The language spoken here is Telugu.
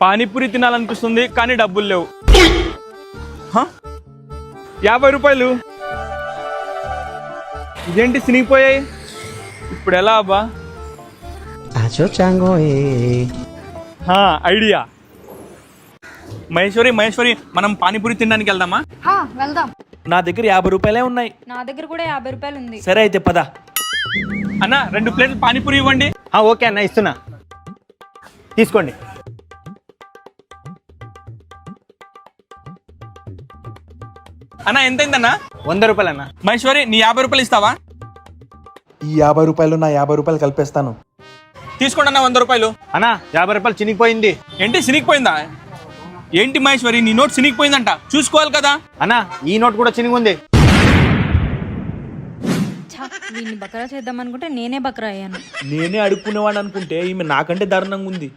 పానీపూరి తినాలనిపిస్తుంది కానీ డబ్బులు లేవు. 50 రూపాయలు ఇదేంటి చినిగిపోయాయి, ఇప్పుడు ఎలా అబ్బా? ఐడియా. మహేశ్వరి మనం పానీపూరి తినడానికి వెళ్దామా? వెళ్దాం. నా దగ్గర 50 రూపాయలే ఉన్నాయి. నా దగ్గర కూడా 50 రూపాయలు ఉంది. సరే అయితే పద. అన్న 2 ప్లేట్లు పానీపూరి ఇవ్వండి. ఓకే అన్న, ఇస్తున్నా, తీసుకోండి. అన్న ఎంతైందన్నా? 100 రూపాయలు అన్న. మహేశ్వరి నీ 50 రూపాయలు ఇస్తావా? ఈ 50 రూపాయలు నా 50 రూపాయలు కలిపేస్తాను. తీసుకోండి అన్న 100 రూపాయలు. అన్న 50 రూపాయలు చినిగిపోయింది. ఏంటి చినిగిపోయిందా? ఏంటి మహేశ్వరి నీ నోట్ చినిగిపోయిందంట, చూసుకోవాలి కదా. అన్న ఈ నోట్ కూడా చినిగి ఉంది. వీడిని బకరా చేద్దాం అనుకుంటే నేనే బకరా అయ్యాను. నేనే అడుక్కునేవాడు అనుకుంటే ఈమె నాకంటే దారుణంగా ఉంది.